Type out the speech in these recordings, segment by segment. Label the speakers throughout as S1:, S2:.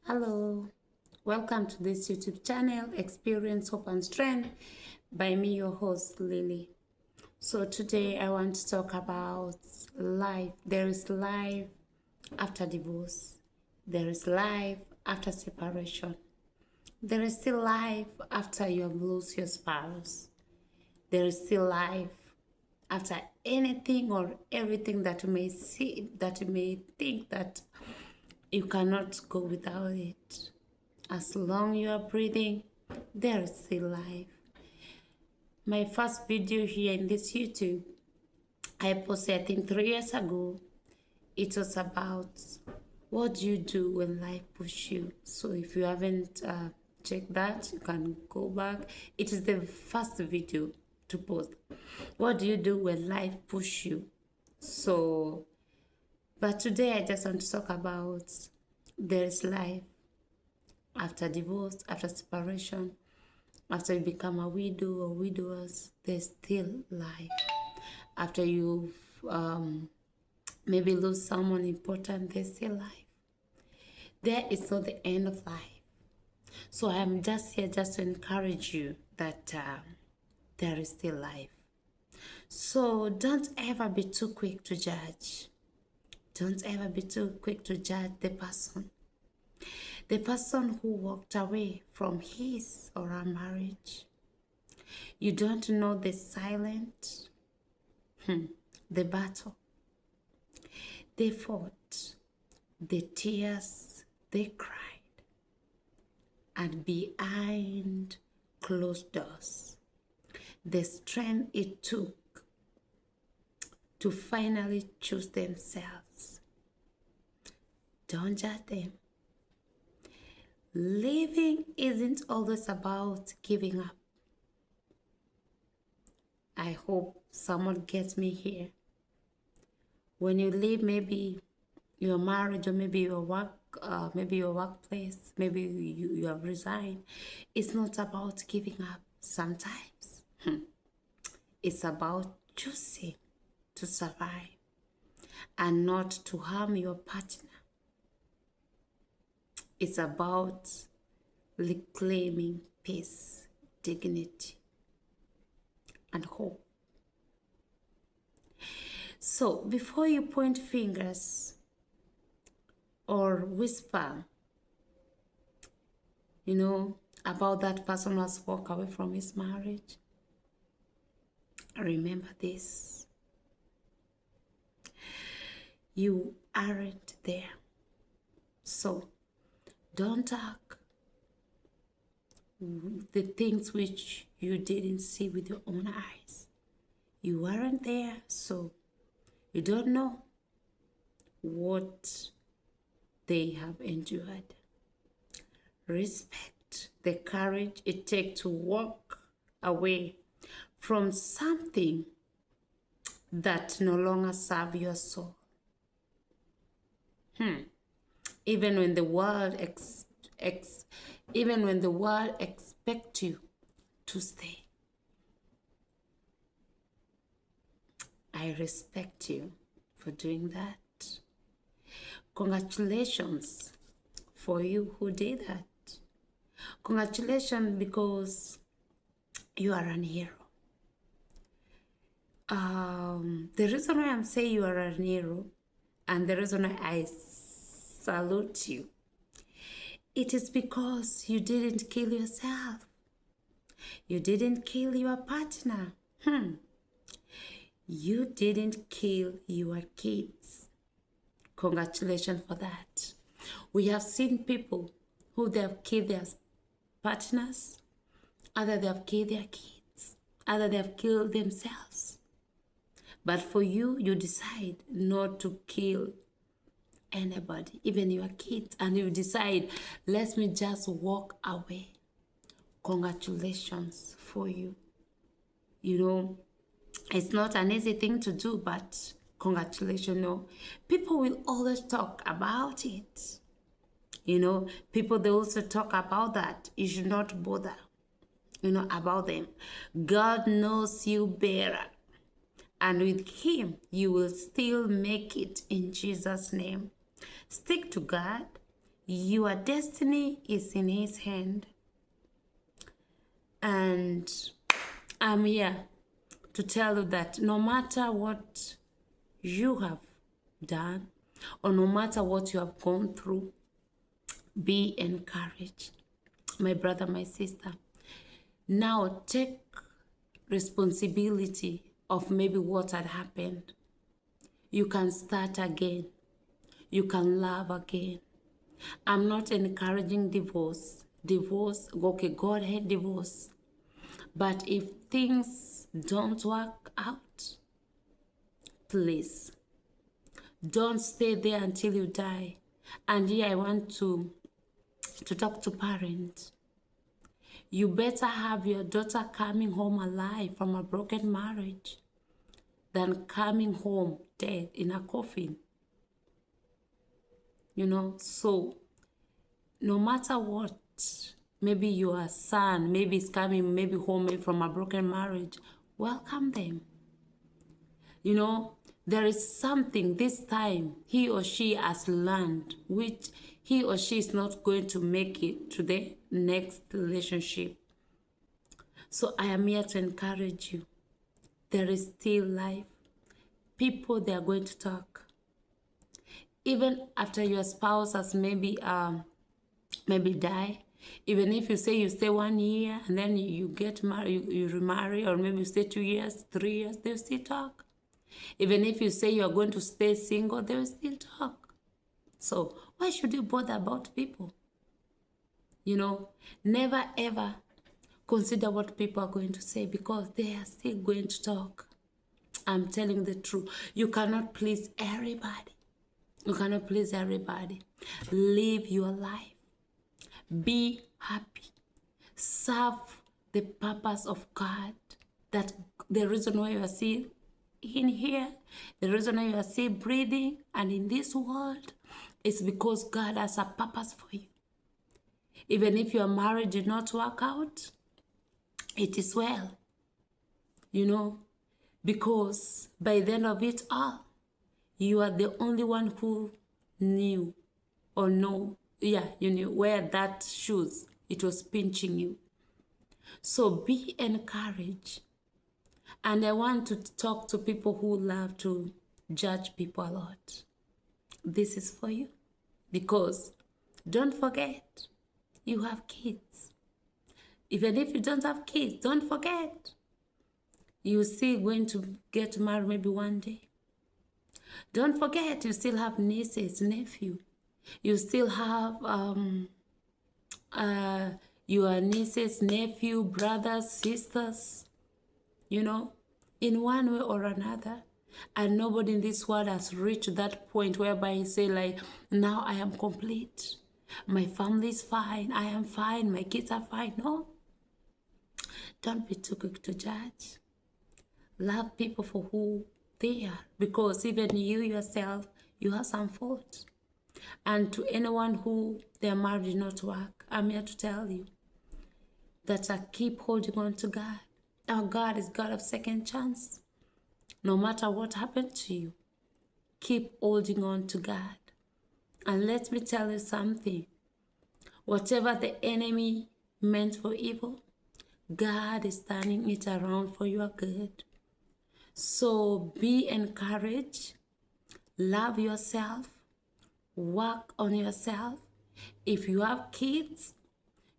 S1: Hello, welcome to this YouTube channel, Experience Hope and Strength, by me, your host, Lily. So today I want to talk about life. There is life after divorce. There is life after separation. There is still life after you have lost your spouse. There is still life after anything or everything that you may see, that you may think that you cannot go without it. As long you are breathing, there is still life. My first video here in this YouTube, I posted I think 3 years ago. It was about what do you do when life pushes you. So if you haven't checked that, you can go back. It is the first video to post. What do you do when life pushes you? So, but today I just want to talk about there is life after divorce, after separation, after you become a widow or widowers, there's still life. After you maybe lose someone important, there's still life. There is not the end of life. So I'm just here just to encourage you that there is still life. So don't ever be too quick to judge. Don't ever be too quick to judge the person. The person who walked away from his or her marriage. You don't know the silent, the battle. They fought, the tears they cried, and behind closed doors, the strength it took to finally choose themselves. Don't judge them. Living isn't always about giving up. I hope someone gets me here. When you leave maybe your marriage or maybe your work, maybe your workplace, maybe you have resigned, it's not about giving up sometimes. It's about choosing to survive and not to harm your partner. It's about reclaiming peace, dignity, and hope. So before you point fingers or whisper, about that person who has walked away from his marriage, remember this. You aren't there. So don't talk the things which you didn't see with your own eyes. You weren't there, so you don't know what they have endured. Respect the courage it takes to walk away from something that no longer serves your soul. Even when the world expects you to stay. I respect you for doing that. Congratulations for you who did that. Congratulations because you are an hero. The reason why I'm saying you are an hero and the reason why I salute you, it is because you didn't kill yourself. You didn't kill your partner. You didn't kill your kids. Congratulations for that. We have seen people who they have killed their partners, either they have killed their kids, either they have killed themselves. But for you, you decide not to kill anybody, even your kids, and you decide, let me just walk away. Congratulations for you. It's not an easy thing to do, but congratulations. People will always talk about it. People, they also talk about that. You should not bother, about them. God knows you better. And with him, you will still make it in Jesus' name. Stick to God. Your destiny is in His hand. And I'm here to tell you that no matter what you have done, or no matter what you have gone through, be encouraged. My brother, my sister, now take responsibility of maybe what had happened. You can start again. You can love again. I'm not encouraging divorce. Divorce, okay, God had divorce. But if things don't work out, please don't stay there until you die. And here I want to talk to parents. You better have your daughter coming home alive from a broken marriage than coming home dead in a coffin. You know, so no matter what, maybe your son, maybe is coming, maybe home maybe from a broken marriage, welcome them. You know, there is something this time he or she has learned, which he or she is not going to make it to the next relationship. So I am here to encourage you. There is still life. People, they are going to talk. Even after your spouse has maybe die, even if you say you stay 1 year and then you get married, you remarry, or maybe you stay 2 years, 3 years, they'll still talk. Even if you say you're going to stay single, they will still talk. So why should you bother about people? You know, never ever consider what people are going to say, because they are still going to talk. I'm telling the truth. You cannot please everybody. You cannot please everybody. Live your life. Be happy. Serve the purpose of God. That the reason why you are still in here, the reason why you are still breathing and in this world, is because God has a purpose for you. Even if your marriage did not work out, it is well. You know, because by the end of it all, you are the only one who knew or know, you knew where that shoes, it was pinching you. So be encouraged. And I want to talk to people who love to judge people a lot. This is for you. Because don't forget, you have kids. Even if you don't have kids, don't forget, you're still going to get married maybe one day. Don't forget, you still have nieces, nephew. You still have your nieces, nephew, brothers, sisters, you know, in one way or another. And nobody in this world has reached that point whereby you say, like, now I am complete. My family is fine. I am fine. My kids are fine. No. Don't be too quick to judge. Love people for who they are, because even you yourself, you have some fault. And to anyone who their marriage did not work, I'm here to tell you that I keep holding on to God. Our God is God of second chance. No matter what happened to you, keep holding on to God. And let me tell you something. Whatever the enemy meant for evil, God is turning it around for your good. So be encouraged. Love yourself. Work on yourself. If you have kids,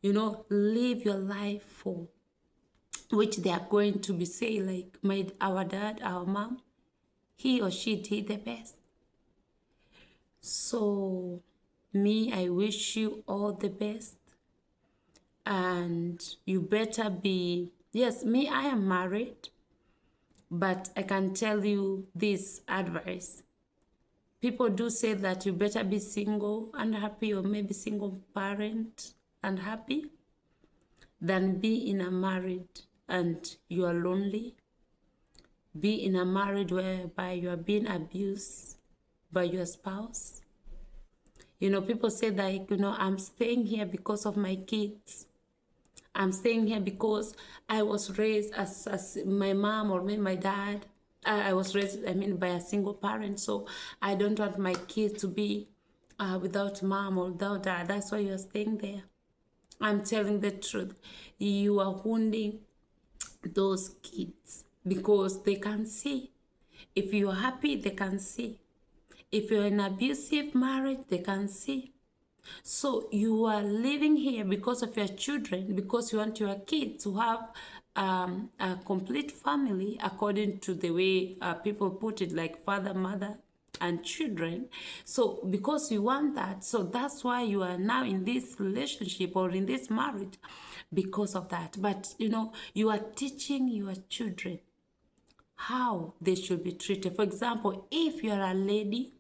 S1: you know, live your life for which they are going to be saying, like our dad, our mom, he or she did the best. So me, I wish you all the best. And you better be, yes, me, I am married, but I can tell you this advice. People do say that you better be single and happy, or maybe single parent and happy, than be in a married and you are lonely. Be in a marriage whereby you are being abused by your spouse. You know, people say that, you know, I'm staying here because of my kids. I'm staying here because I was raised as my mom or maybe my dad. I was raised, by a single parent, so I don't want my kids to be without mom or without dad. That's why you're staying there. I'm telling the truth. You are wounding those kids because they can see. If you're happy, they can see. If you're in an abusive marriage, they can see. So you are living here because of your children, because you want your kids to have a complete family according to the way people put it, like father, mother, and children. So because you want that, so that's why you are now in this relationship or in this marriage, because of that. But you are teaching your children how they should be treated. For example, if you are a lady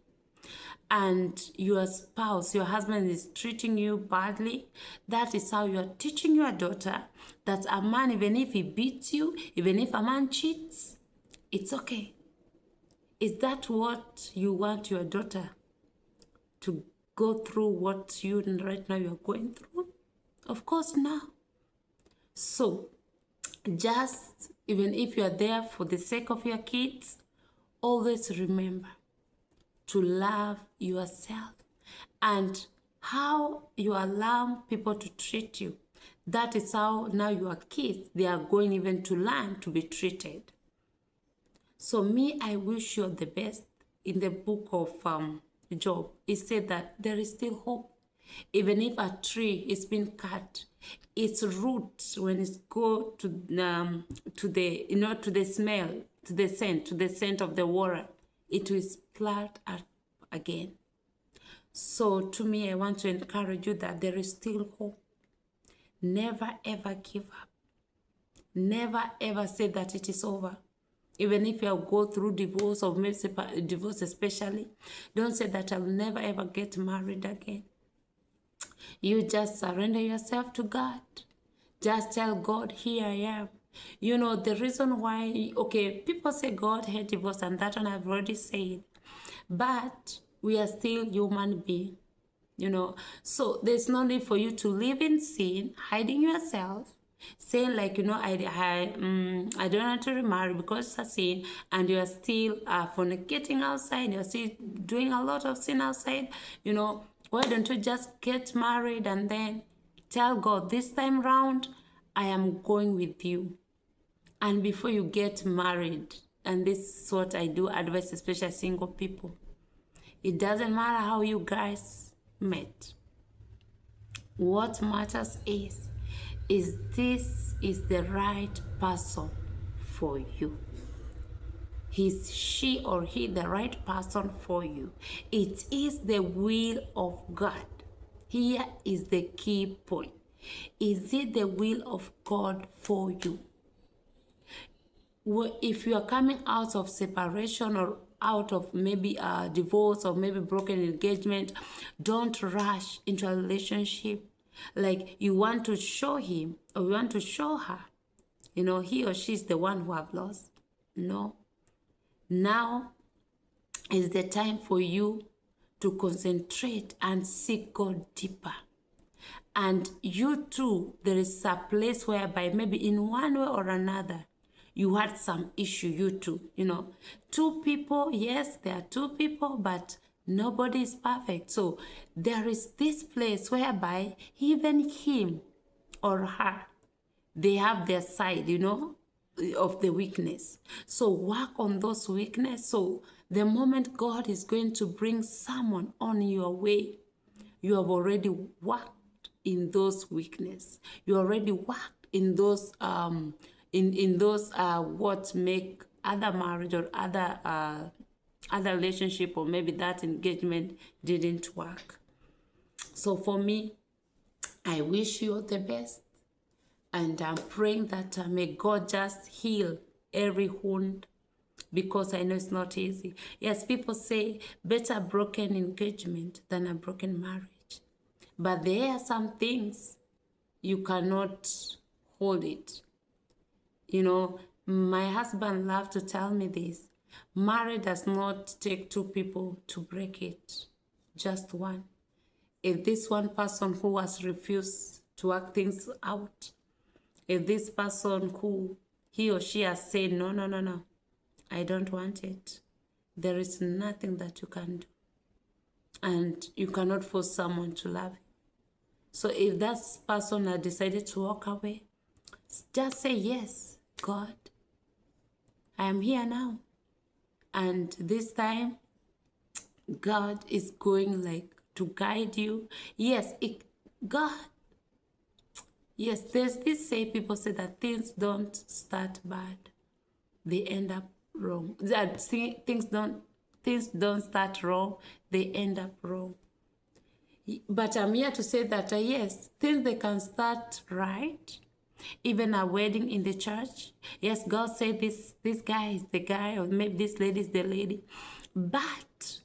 S1: and your spouse, your husband is treating you badly, that is how you are teaching your daughter that a man, even if he beats you, even if a man cheats, it's okay. Is that what you want your daughter to go through, what you right now you're going through? Of course not. So just, even if you're there for the sake of your kids, always remember to love yourself and how you allow people to treat you. That is how now your kids, they are going even to learn to be treated. So me, I wish you the best. In the book of Job, it said that there is still hope. Even if a tree is being cut, its roots, when it go to the to the smell, to the scent of the water, it will sprout up again. So to me, I want to encourage you that there is still hope. Never ever give up. Never ever say that it is over. Even if you go through divorce, or maybe divorce especially, don't say that I'll never ever get married again. You just surrender yourself to God. Just tell God, here I am. The reason why, okay, people say God hate divorce, and that one I've already said. But we are still human beings, So there's no need for you to live in sin, hiding yourself, saying like, I don't want to remarry because it's a sin, and you're still fornicating outside, you're still doing a lot of sin outside, Why don't you just get married and then tell God, this time round, I am going with you. And before you get married, and this is what I do advise, especially single people, it doesn't matter how you guys met. What matters is this is the right person for you? Is she or he the right person for you? It is the will of God. Here is the key point. Is it the will of God for you? If you are coming out of separation or out of maybe a divorce or maybe broken engagement, don't rush into a relationship like you want to show him or you want to show her, he or she is the one who have lost. No. Now is the time for you to concentrate and seek God deeper. And you too, there is a place whereby maybe in one way or another, you had some issue, you too, Two people, yes, there are two people, but nobody is perfect. So there is this place whereby even him or her, they have their side, of the weakness. So work on those weaknesses. So the moment God is going to bring someone on your way, you have already worked in those weaknesses. You already worked in those in those what make other marriage or other relationship or maybe that engagement didn't work. So for me, I wish you all the best. And I'm praying that may God just heal every wound, because I know it's not easy. Yes, people say better broken engagement than a broken marriage. But there are some things you cannot hold it. My husband loved to tell me this. Marriage does not take two people to break it, just one. If this one person who has refused to work things out, if this person who he or she has said, no, I don't want it, there is nothing that you can do. and you cannot force someone to love you. So if that person has decided to walk away, just say, yes, God, I am here now. And this time, God is going like to guide you. Yes, God. Yes, there's this say, people say that things don't start bad. They end up wrong. That things don't start wrong, they end up wrong. But I'm here to say that, yes, things they can start right. Even a wedding in the church. Yes, God said this guy is the guy, or maybe this lady is the lady. But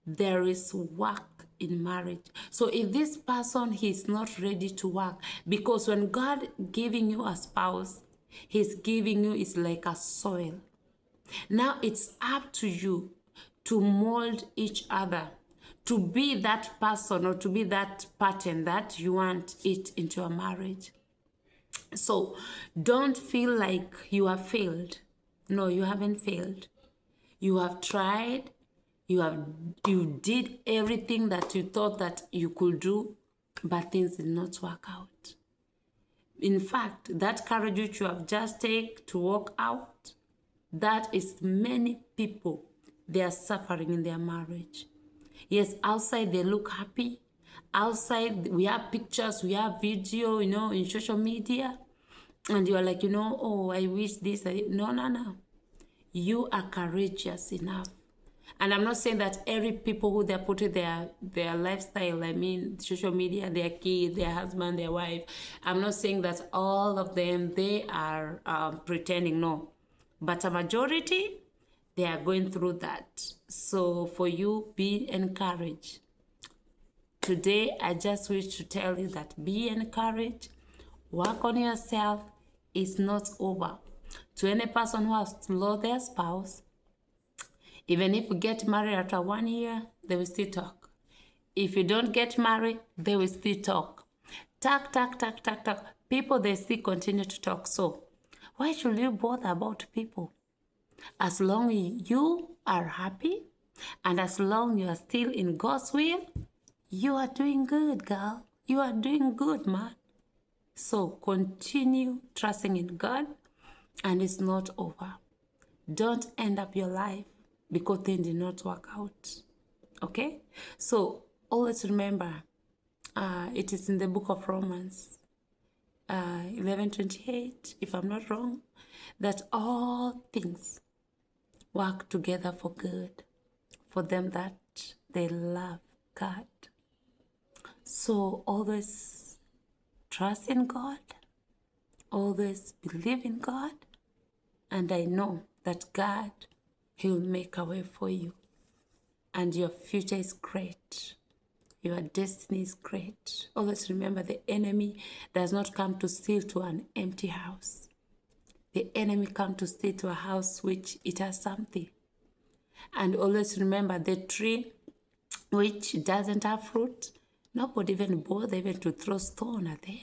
S1: there is work in marriage. So if this person is not ready to work, because when God giving you a spouse, he's giving you is like a soil. Now it's up to you to mold each other, to be that person or to be that pattern that you want it into a marriage. So don't feel like you have failed. No, you haven't failed. You have tried. You did everything that you thought that you could do, but things did not work out. In fact, that courage which you have just taken to walk out, that is many people, they are suffering in their marriage. Yes, outside they look happy. Outside we have pictures, we have video, in social media. And you are like, oh, I wish this. No. You are courageous enough. And I'm not saying that every people who they're putting their lifestyle, I mean, social media, their kids, their husband, their wife, I'm not saying that all of them, they are pretending, no. But a majority, they are going through that. So for you, be encouraged. Today, I just wish to tell you that be encouraged. Work on yourself. It's not over. To any person who has lost their spouse, even if you get married after 1 year, they will still talk. If you don't get married, they will still talk. Talk. People, they still continue to talk. So why should you bother about people? As long as you are happy and as long as you are still in God's will, you are doing good, girl. You are doing good, man. So continue trusting in God, and it's not over. Don't end up your life because things did not work out. Okay? So always remember, it is in the book of Romans 11:28, if I'm not wrong, that all things work together for good for them that they love God. So always trust in God, always believe in God, and I know that God, He will make a way for you. And your future is great. Your destiny is great. Always remember, the enemy does not come to steal to an empty house. The enemy comes to steal to a house which it has something. And always remember, the tree which doesn't have fruit, nobody even bother even to throw stone at them.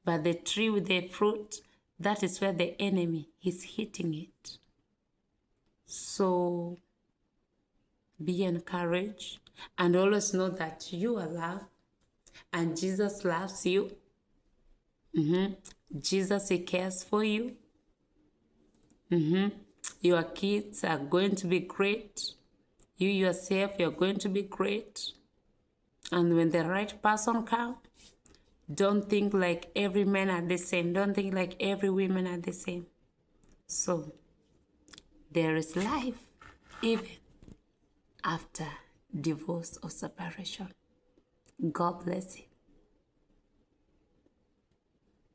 S1: But the tree with the fruit, that is where the enemy is hitting it. So be encouraged and always know that you are loved and Jesus loves you. Jesus, He cares for you. Your kids are going to be great. You yourself, you're going to be great. And when the right person comes, don't think like every man are the same. Don't think like every woman are the same. So there is life even after divorce or separation. God bless you.